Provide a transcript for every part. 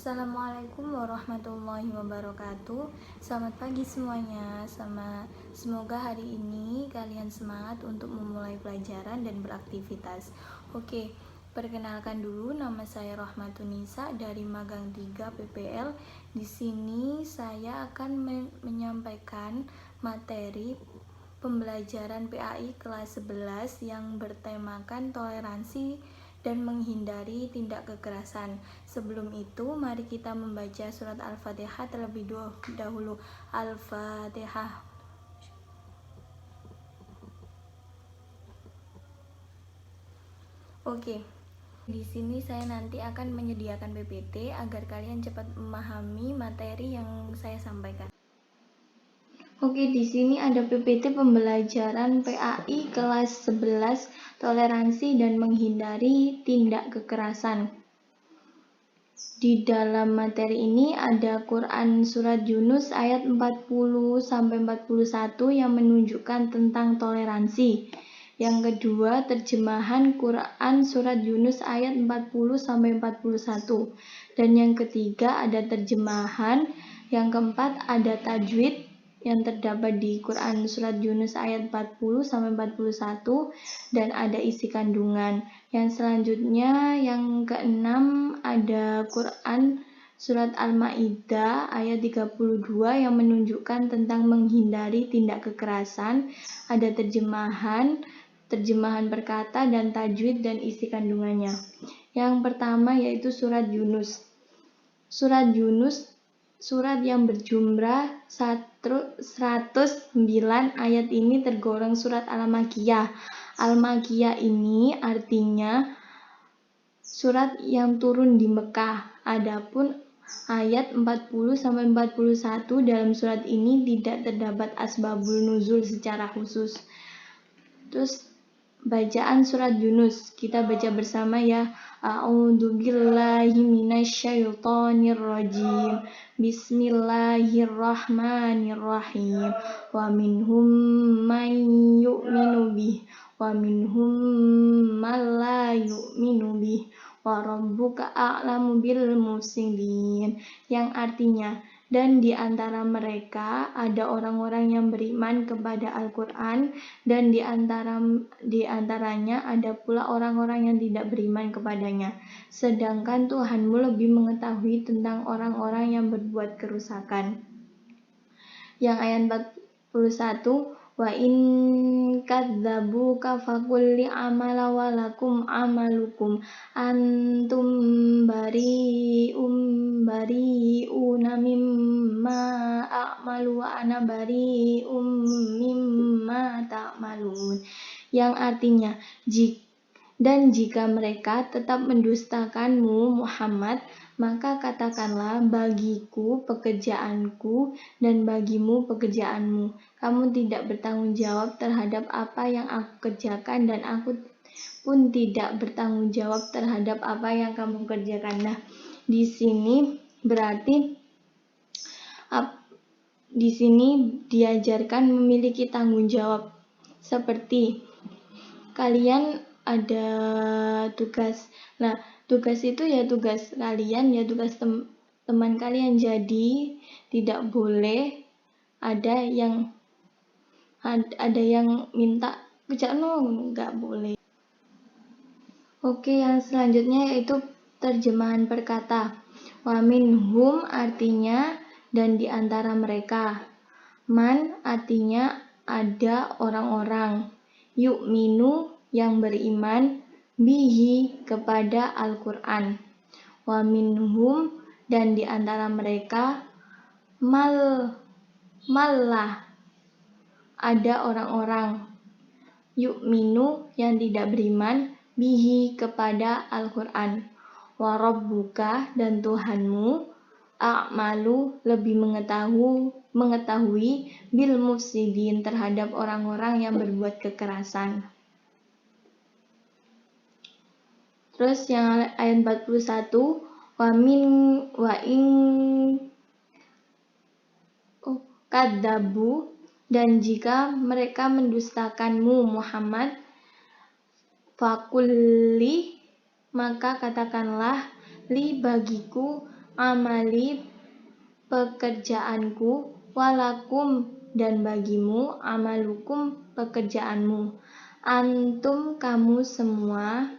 Assalamualaikum warahmatullahi wabarakatuh. Selamat pagi semuanya. Semoga hari ini kalian semangat untuk memulai pelajaran dan beraktivitas. Oke, perkenalkan dulu, nama saya Rohmatunisa dari Magang 3 PPL. Di sini saya akan menyampaikan materi pembelajaran PAI kelas 11 yang bertemakan toleransi dan menghindari tindak kekerasan. Sebelum itu, mari kita membaca surat Al-Fatihah terlebih dahulu. Al-Fatihah. Oke. Di sini saya nanti akan menyediakan PPT agar kalian cepat memahami materi yang saya sampaikan. Oke, di sini ada PPT pembelajaran PAI kelas 11, toleransi dan menghindari tindak kekerasan. Di dalam materi ini ada Quran Surat Yunus ayat 40-41 yang menunjukkan tentang toleransi. Yang kedua, terjemahan Quran Surat Yunus ayat 40-41. Dan yang ketiga, ada terjemahan. Yang keempat, ada tajwid yang terdapat di Quran Surat Yunus ayat 40-41 dan ada isi kandungan. Yang selanjutnya, yang keenam, ada Quran Surat Al-Ma'idah ayat 32 yang menunjukkan tentang menghindari tindak kekerasan. Ada terjemahan perkata dan tajwid dan isi kandungannya. Yang pertama yaitu Surat Yunus. Surat Yunus, surat yang berjumlah 109 ayat ini tergolong surat Al-Makkiyah. Al-Makkiyah ini artinya surat yang turun di Mekah. Adapun ayat 40-41 dalam surat ini tidak terdapat asbabul nuzul secara khusus. Terus bacaan surat Yunus, kita baca bersama ya. A'udzubillahi minasyaitonirrajim. Bismillahirrahmanirrahim. Wa minhum man yu'minu bih wa minhum man la yu'minu bih wa rabbuka a'lamu bil mufsidin. Yang artinya, dan di antara mereka ada orang-orang yang beriman kepada Al-Quran, dan di antaranya ada pula orang-orang yang tidak beriman kepadanya. Sedangkan Tuhanmu lebih mengetahui tentang orang-orang yang berbuat kerusakan. Yang ayat 41, wa in kadzabuka faqul li'amala wa lakum amalukum antum bari'una mimma a'malu wa ana bari'um mimma ta'malun. Yang artinya, jika mereka tetap mendustakanmu Muhammad, maka katakanlah, bagiku pekerjaanku dan bagimu pekerjaanmu. Kamu tidak bertanggung jawab terhadap apa yang aku kerjakan dan aku pun tidak bertanggung jawab terhadap apa yang kamu kerjakan. Nah, di sini berarti di sini diajarkan memiliki tanggung jawab. Seperti kalian ada tugas. Nah, tugas itu ya tugas kalian, ya tugas teman kalian. Jadi tidak boleh ada yang minta kerjaan, nggak boleh. Oke, yang selanjutnya yaitu terjemahan perkata. Wa minhum artinya dan di antara mereka. Man artinya ada orang-orang. Yu'minu yang beriman, bihi kepada Al-Quran. Wa minhum dan di antara mereka, mallah ada orang-orang. Yu'minu yang tidak beriman, bihi kepada Al-Quran. Wa rabbuka dan Tuhanmu, a'malu lebih mengetahui bil mufsidin terhadap orang-orang yang berbuat kekerasan. Terus yang ayat 41, wa in kadzabu dan jika mereka mendustakanmu Muhammad, fakulli maka katakanlah, li bagiku, amali pekerjaanku, walakum dan bagimu amalukum pekerjaanmu. Antum kamu semua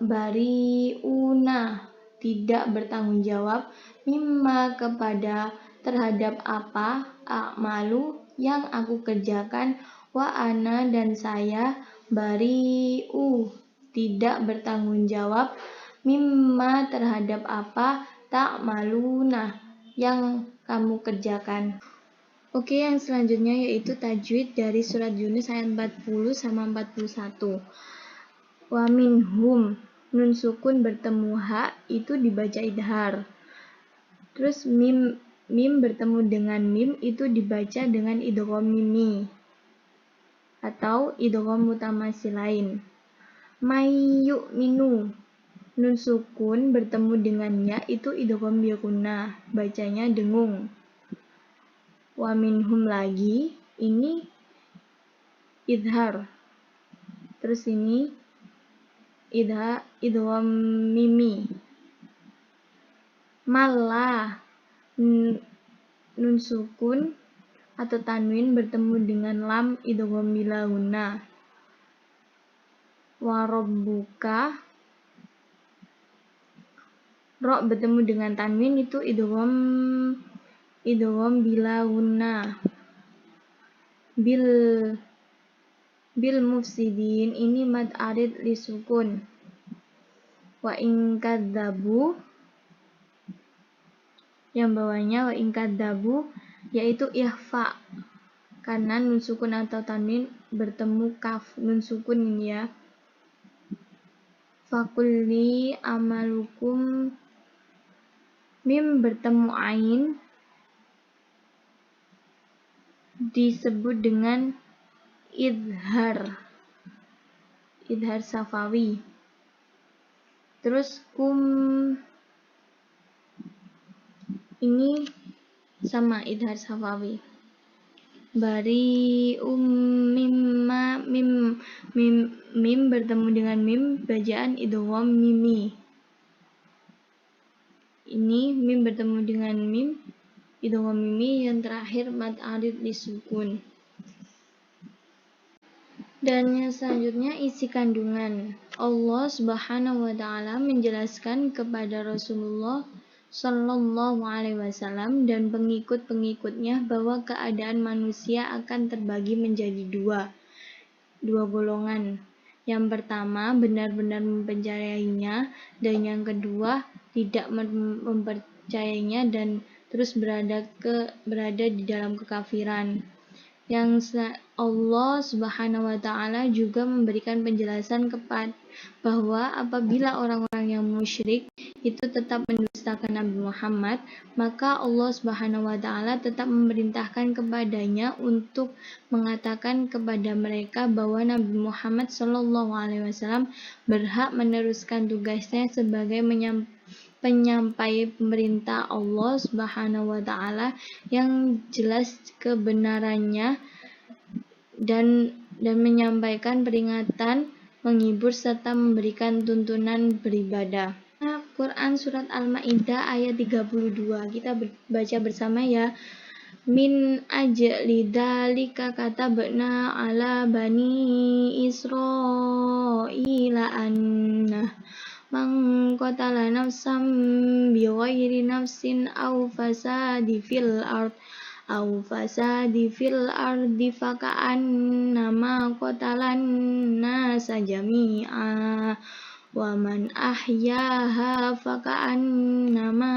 bariuna tidak bertanggung jawab mimma kepada terhadap apa a'malu yang aku kerjakan wa ana dan saya bariu tidak bertanggung jawab mimma terhadap apa ta'maluna yang kamu kerjakan. Oke, yang selanjutnya yaitu tajwid dari surat Yunus ayat 40 sama 41. Wa minhum, nun sukun bertemu ha itu dibaca idhar. Terus mim bertemu dengan mim itu dibaca dengan idgham mimi atau idgham mutamasilain. May yu'minu, nun sukun bertemu dengan ya itu idgham bigunah, bacanya dengung. Wa minhum lagi ini idhar. Terus ini idgham mimi. Malah nun sukun atau tanwin bertemu dengan lam idgham bilahuna. Wa rabbuka, ro bertemu dengan tanwin itu idgham bilahuna. Bil mufsidin ini mad arid li sukun. Wa in kadzabu, yang bawahnya wa in kadzabu yaitu ikhfa karena nun sukun atau tanwin bertemu kaf nun sukun ini ya. Fakulli amalukum, mim bertemu ain disebut dengan idhar safawi. Terus kum ini sama idhar safawi. Bari mimma mim bertemu dengan mim bacaan idgham mimi. Ini mim bertemu dengan mim idgham mimi, yang terakhir mad arid li sukun. Dan yang selanjutnya isi kandungan. Allah Subhanahu wa taala menjelaskan kepada Rasulullah Shallallahu alaihi wasallam dan pengikut-pengikutnya bahwa keadaan manusia akan terbagi menjadi dua golongan. Yang pertama benar-benar mempercayainya, dan yang kedua tidak mempercayainya dan terus berada di dalam kekafiran. Yang Allah Subhanahu wa taala juga memberikan penjelasan bahwa apabila orang-orang yang musyrik itu tetap mendustakan Nabi Muhammad, maka Allah Subhanahu wa taala tetap memerintahkan kepadanya untuk mengatakan kepada mereka bahwa Nabi Muhammad sallallahu alaihi wasallam berhak meneruskan tugasnya sebagai penyampai pemerintah Allah Subhanahu wa taala yang jelas kebenarannya dan menyampaikan peringatan, menghibur serta memberikan tuntunan beribadah. Quran surat Al-Maidah ayat 32. Kita baca bersama ya. Min ajli dzalika katabna ala bani Israila anna man qatala nafsan bighairi nafsin aw fasadi fil ardi faka'annama qatalan nasa jami'a wa man ahyaha faka'annama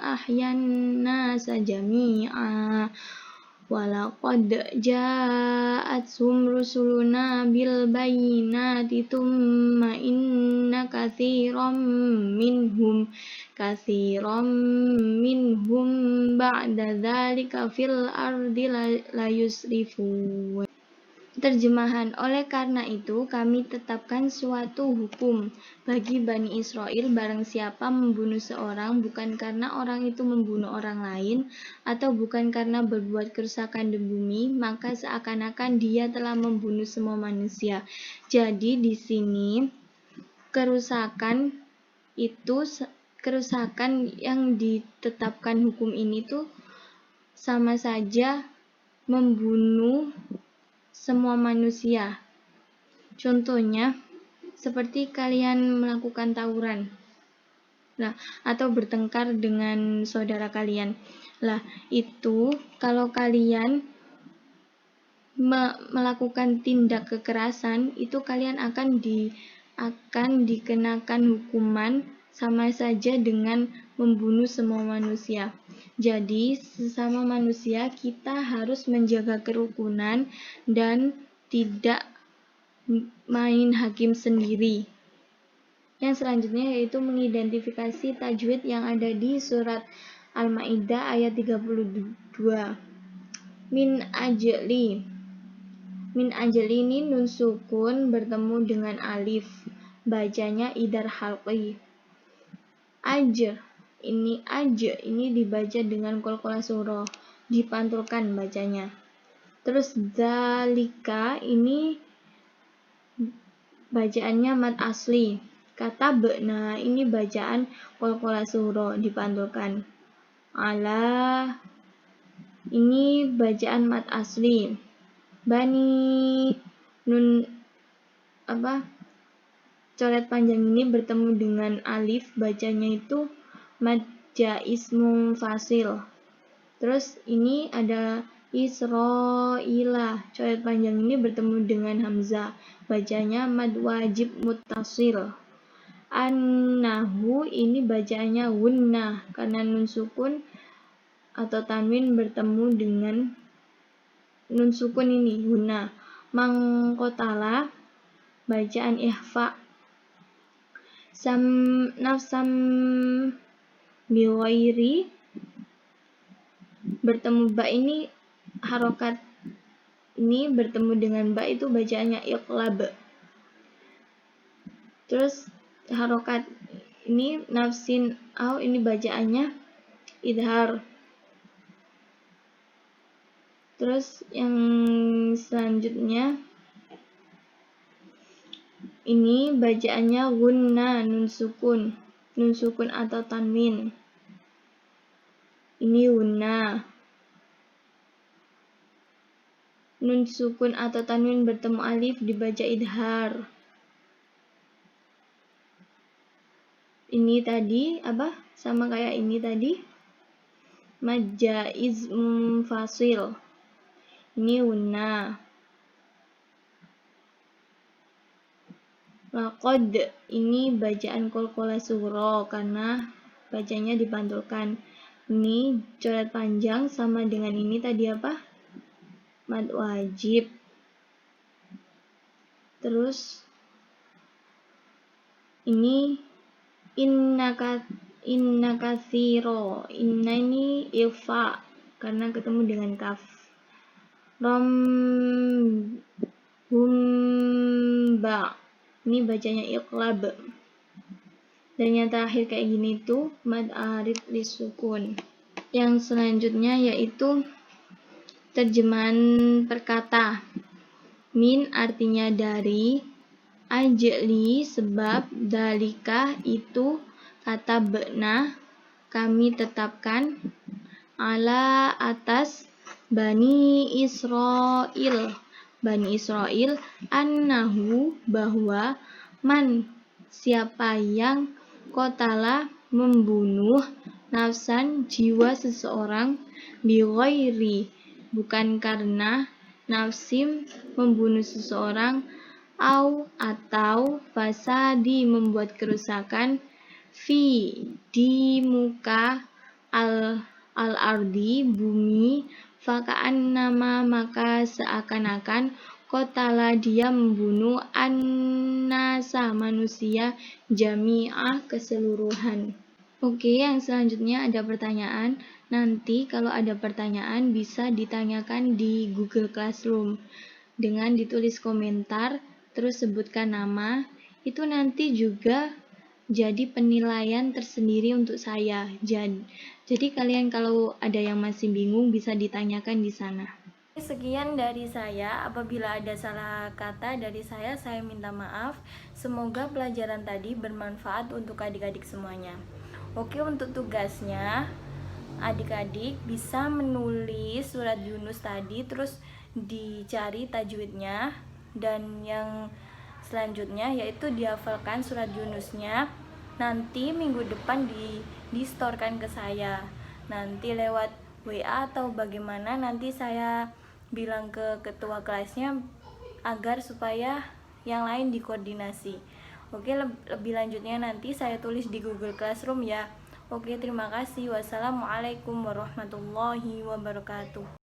ahyan nasa jami'a walaqad ja'athum rusuluna bil bayyinati thumma inna katsiran minhum ba'da dzalika fil ardi la yusrifun. Terjemahan, oleh karena itu kami tetapkan suatu hukum bagi Bani Israel, barang siapa membunuh seorang bukan karena orang itu membunuh orang lain atau bukan karena berbuat kerusakan di bumi, maka seakan-akan dia telah membunuh semua manusia. Jadi di sini kerusakan itu kerusakan yang ditetapkan hukum ini tuh sama saja membunuh semua manusia. Contohnya, seperti kalian melakukan tawuran. Nah, atau bertengkar dengan saudara kalian. Lah, itu kalau kalian melakukan tindak kekerasan, itu kalian akan dikenakan hukuman sama saja dengan membunuh semua manusia. Jadi, sesama manusia kita harus menjaga kerukunan dan tidak main hakim sendiri. Yang selanjutnya yaitu mengidentifikasi tajwid yang ada di surat Al-Maidah ayat 32. Min ajli ini nun sukun bertemu dengan alif, bacanya idhar halqi. Ini dibaca dengan qalqalah surah, dipantulkan bacanya. Terus zalika ini bacaannya mad asli. Kata be'na ini bacaan qalqalah surah, dipantulkan. Ala ini bacaan mad asli. Bani nun coret panjang ini bertemu dengan alif, bacanya itu mad jaiz munfasil. Terus ini ada Isra'ilah, coret panjang ini bertemu dengan hamzah, bacanya mad wajib muttasil. An-nahu ini bacaannya wunnah karena nun sukun atau tanwin bertemu dengan nun sukun ini wunnah. Mangkotala bacaan ihfa. Nafsam biwairi bertemu ba ini harokat ini bertemu dengan ba itu bacaannya iqlab. Terus harokat ini nafsin au ini bacaannya idhar. Terus yang selanjutnya ini bacaannya gunna nun sukun atau tanwin. Ini gunna. Nun sukun atau tanwin bertemu alif dibaca idhar. Ini tadi sama kayak ini tadi mad jaiz munfasil. Ini gunna. Laqad ini bacaan qalqalah surah karena bacanya dipantulkan. Ini coret panjang sama dengan ini tadi mad wajib. Terus ini inna katsiro. Inna ini ifa karena ketemu dengan kaf. Humba ini bacanya iqlab. Dan yang terakhir kayak gini tuh mad arid lisukun. Yang selanjutnya yaitu terjemahan perkata. Min artinya dari, ajli sebab, dalika itu, kata be'na kami tetapkan, ala atas Bani Israel annahu bahwa man siapa yang qatala membunuh nafsan jiwa seseorang bighairi bukan karena nafsim membunuh seseorang atau fasadi membuat kerusakan fi di muka al-ardi bumi faka'annama maka seakan-akan qatala dia membunuh an-nasa manusia jami'ah keseluruhan. Oke, yang selanjutnya ada pertanyaan. Nanti kalau ada pertanyaan bisa ditanyakan di Google Classroom dengan ditulis komentar, terus sebutkan nama. Itu nanti juga jadi penilaian tersendiri untuk saya. Jadi kalian kalau ada yang masih bingung bisa ditanyakan di sana. Sekian dari saya. Apabila ada salah kata dari saya minta maaf. Semoga pelajaran tadi bermanfaat untuk adik-adik semuanya. Oke, untuk tugasnya adik-adik bisa menulis surat Yunus tadi, terus dicari tajwidnya, dan yang selanjutnya yaitu dihafalkan surat Yunusnya. Nanti minggu depan distorkan ke saya, nanti lewat WA atau bagaimana, nanti saya bilang ke ketua kelasnya agar supaya yang lain dikoordinasi. Oke, lebih lanjutnya nanti saya tulis di Google Classroom ya. Oke, terima kasih. Wassalamualaikum warahmatullahi wabarakatuh.